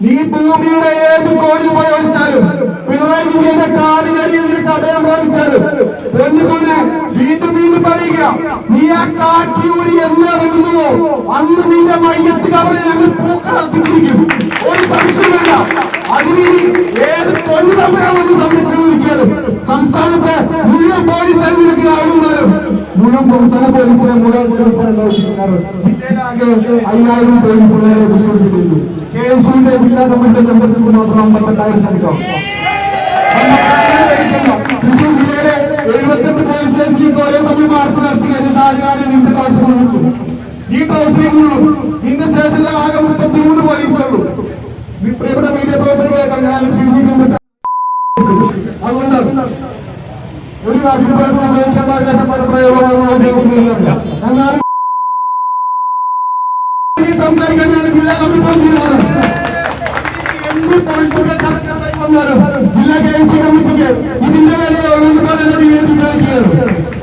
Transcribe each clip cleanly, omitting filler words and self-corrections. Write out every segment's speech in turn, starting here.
നീ ഭൂമിയുടെ ഏത് കോഴിൽ പോയി ഒളിച്ചാലും പിണറായി വിജയന്റെ കാലിനടിയിൽ അഭയം പ്രാപിച്ചാലും ഒന്നുപോലെ വീണ്ടും വീണ്ടും പറയുക, നീ ആ കാട്ടിയൂരി എന്ന് ഇറങ്ങുന്നുവോ അന്ന് നിന്റെ മയ്യത്ത് കവറിൽ ഞങ്ങൾ പൂക്കളർപ്പിച്ചിരിക്കും. ഒരു സംശയമില്ല. അതിന് ഏത് പൊന്നു തമ്മിലാണെന്ന് സംരക്ഷിച്ചിരിക്കാനും സംസ്ഥാനത്തെ മുഴുവൻ പോലീസ് നിനക്ക് ആകുന്നാലും മുഴുവൻ സംസ്ഥാന പോലീസിനെ മുഴുവൻ ജില്ലയിലാകെ 5000 പോലീസുകാരെ വിശ്വസിച്ചിരുന്നു. KSUവിന്റെ ജില്ലാ കമ്മിറ്റി മെമ്പർഷിപ്പ് മാത്രം 58,000 തൃശൂർ ജില്ലയിലെ 78 പോലീസ് സ്റ്റേഷനിലേക്ക് ഒരേ സമയം മാർച്ച് നടത്തി കഴിഞ്ഞ ഷാജഹാനെ നിന്റെ ട്രൗസർ നോക്കൂ. ഈ ട്രൗസറിനുള്ളൂ നിന്റെ സ്റ്റേഷനിലെ ആകെ 33 പോലീസുള്ളൂ. പ്രിയപ്പെട്ട മീഡിയ പ്രവർത്തകരെ ഞാൻ അതുകൊണ്ടാണ് ഒരു രാഷ്ട്രീയമായിട്ട് ഉപയോഗിക്കാൻ പാടില്ലാത്ത പ്രയോഗമാണ്. എന്നാലും സംസാരിക്കാനാണ് ജില്ലാ കമ്മിറ്റി എന്ത് പൊളിറ്റിക്കൽ കറക്റ്റായി വന്നാലും ജില്ലാ KSU കമ്മിറ്റിക്ക് ഇതിന്റെ മേലെ ഉപയോഗിക്കുകയാണ്.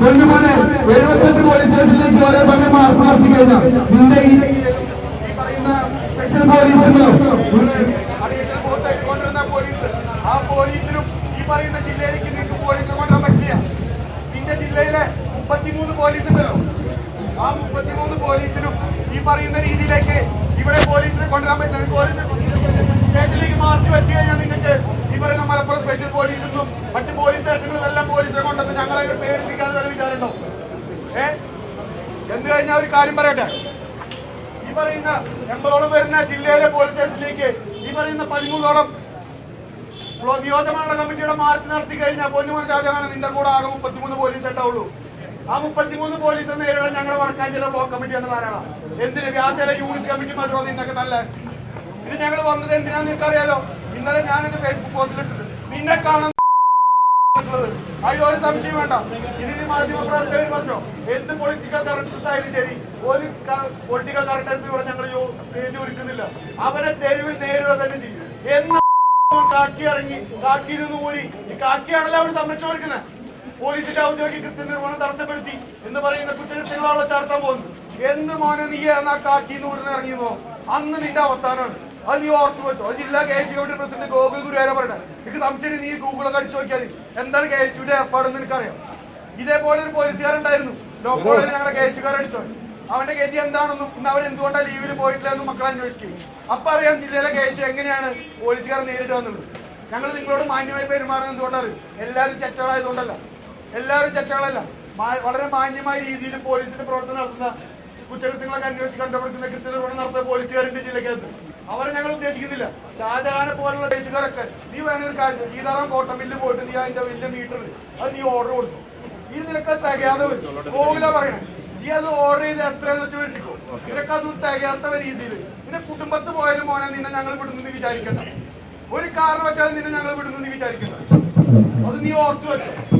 കൊണ്ടുപോലെ 78 പോലീസ് സ്റ്റേഷനിലേക്ക് ഒരേ സമയം മാർച്ച് നടത്തി കഴിഞ്ഞാൽ നിന്റെ ഈ പറയുന്ന സ്പെഷ്യൽ പോലീസിനോ ആ പോലീസിനും ഈ പറയുന്ന ജില്ലയിലേക്ക് നിങ്ങൾക്ക് പോലീസിനെ കൊണ്ടുവരാൻ പറ്റില്ല. പിന്നെ ജില്ലയിലെ 33 പോലീസ് ഉണ്ടല്ലോ, ആ 33 പോലീസിനും ഈ പറയുന്ന രീതിയിലേക്ക് ഇവിടെ പോലീസിനെ കൊണ്ടുവരാൻ പറ്റില്ല. സ്റ്റേഷനിലേക്ക് മാർച്ച് വെച്ച് കഴിഞ്ഞാൽ നിങ്ങൾക്ക് ഈ പറയുന്ന മലപ്പുറം സ്പെഷ്യൽ പോലീസിനും മറ്റ് പോലീസ് സ്റ്റേഷനുകളെല്ലാം പോലീസിനെ കൊണ്ടുവന്ന് ഞങ്ങളെ പേടിപ്പിക്കാൻ വല്ല വിചാരമുണ്ടോ? എന്ത് കഴിഞ്ഞാൽ ഒരു കാര്യം പറയട്ടെ, ഈ പറയുന്ന 80ഓളം വരുന്ന ജില്ലയിലെ പോലീസ് സ്റ്റേഷനിലേക്ക് ഈ പറയുന്ന 13ഓളം നിയോജകമണ്ഡല കമ്മിറ്റിയുടെ മാർച്ച് നടത്തി കഴിഞ്ഞാൽ പൊന്നുമോൻ ഷാജഹാൻ നിന്റെ കൂടെ ആകെ 33 പോലീസ് ഉണ്ടാവുള്ളൂ. ആ 33 പോലീസിനെ നേരിടാൻ ഞങ്ങളുടെ വടക്കാഞ്ചേരി ബ്ലോക്ക് കമ്മിറ്റി എന്ന ധാരാളം എന്തിന് വ്യാസേല യൂണിറ്റ് കമ്മിറ്റി മാത്രമോ നിന്നൊക്കെ നല്ല ഇത് ഞങ്ങൾ വന്നത് എന്തിനാന്ന് നിനക്കറിയാലോ. ഇന്നലെ ഞാൻ എന്റെ ഫേസ്ബുക്ക് പോസ്റ്റിലിട്ടത് നിന്നെ കാണാൻ അതിലൊരു സംശയം വേണ്ട. ഇതിന് മാധ്യമപ്രവർത്തകർ പറഞ്ഞോ എന്ത് പൊളിറ്റിക്കൽ കറക്റ്റേഴ്സ് ആയാലും ശരി, ഒരു പൊളിറ്റിക്കൽ കറക്റ്റേഴ്സ് ഇവിടെ ഞങ്ങൾ എഴുതി ഒരുക്കുന്നില്ല. അവരെ തെരുവിൽ നേരിടുക തന്നെ ചെയ്യും. എന്ന് കാക്കി ഇറങ്ങി കാക്കിയിൽ നിന്ന് ഊരി ഈ കാക്കിയാണല്ലോ അവർ സംരക്ഷണം ഒരുക്കുന്നത്. പോലീസിന്റെ ഔദ്യോഗിക കൃത്യനിർവഹണം തടസ്സപ്പെടുത്തി എന്ന് പറയുന്ന കുറ്റകൃത്യങ്ങളാണല്ലോ ചാർത്താൻ പോകുന്നത്. എന്ന് മോനെ നീ എന്നാ കാക്കിന്ന് ഊരിന്ന് ഇറങ്ങിയെന്നോ അന്ന് നിന്റെ അവസാനമാണ്. അത് നീ ഓർത്തു വെച്ചോ. ജില്ലാ KSU കമ്മിറ്റി പ്രസിഡന്റ് ഗോകുൽ ഗുരുവായൂരെ പറയട്ടെ, നിനക്ക് സംശയം നീ ഗൂഗിളൊക്കെ അടിച്ചു നോക്കിയാൽ എന്താണ് KSUവിന്റെ ഏർപ്പാടെന്ന് എനിക്കറിയാം. ഇതേപോലെ ഒരു പോലീസുകാരുണ്ടായിരുന്നു ലോക്കോളിൽ ഞങ്ങളുടെ KSUകാരടിച്ചോ. അവന്റെ ഗതി എന്താണെന്നും ഇന്ന് അവൻ എന്തുകൊണ്ടാണ് ലീവിൽ പോയിട്ടില്ല എന്നും മക്കൾ അന്വേഷിക്കും. അപ്പൊ അറിയാം ജില്ലയിലെ KSU എങ്ങനെയാണ് പോലീസുകാരെ നേരിടുക എന്നുള്ളത്. ഞങ്ങൾ നിങ്ങളോട് മാന്യമായി പെരുമാറുന്നത് എന്തുകൊണ്ടറിയും? എല്ലാവരും ചെറ്റകളായതുകൊണ്ടല്ല, എല്ലാവരും ചെറ്റകളല്ല. വളരെ മാന്യമായ രീതിയിൽ പോലീസിന്റെ പ്രവർത്തനം നടത്തുന്ന കുറ്റകൃത്യങ്ങളൊക്കെ അന്വേഷിച്ച് കണ്ടുപിടിക്കുന്ന കൃത്യനിർവഹണം നടത്തുന്ന പോലീസുകാരുടെ ജില്ലക്കകത്ത് അവരെ ഞങ്ങൾ ഉദ്ദേശിക്കുന്നില്ല. ഷാജഹാനെ പോലുള്ള ദേശക്കാരൊക്കെ നീ വേണമെങ്കിൽ കാര്യം സീതാറാം കോട്ടമില്ല് പോയിട്ട് നീ അതിന്റെ വലിയ മീറ്ററിൽ അത് നീ ഓർഡർ കൊടുത്തു. ഇത് നിനക്ക് തികയാതെ വരും പോകില്ല പറയണേ. നീ അത് ഓർഡർ ചെയ്ത് എത്രയെന്ന് വെച്ച് വരുത്തിക്കോ. നിനക്ക് അത് തികയാത്ത രീതിയിൽ നിന്റെ കുടുംബത്ത് പോയാലും മോനെ നിന്നെ ഞങ്ങൾ വിടുന്നു വിചാരിക്കണ്ട. ഒരു കാരണം വെച്ചാലും നിന്നെ ഞങ്ങൾ വിടുന്നു വിചാരിക്കണ്ട. അത് നീ ഓർത്തു വെച്ചു.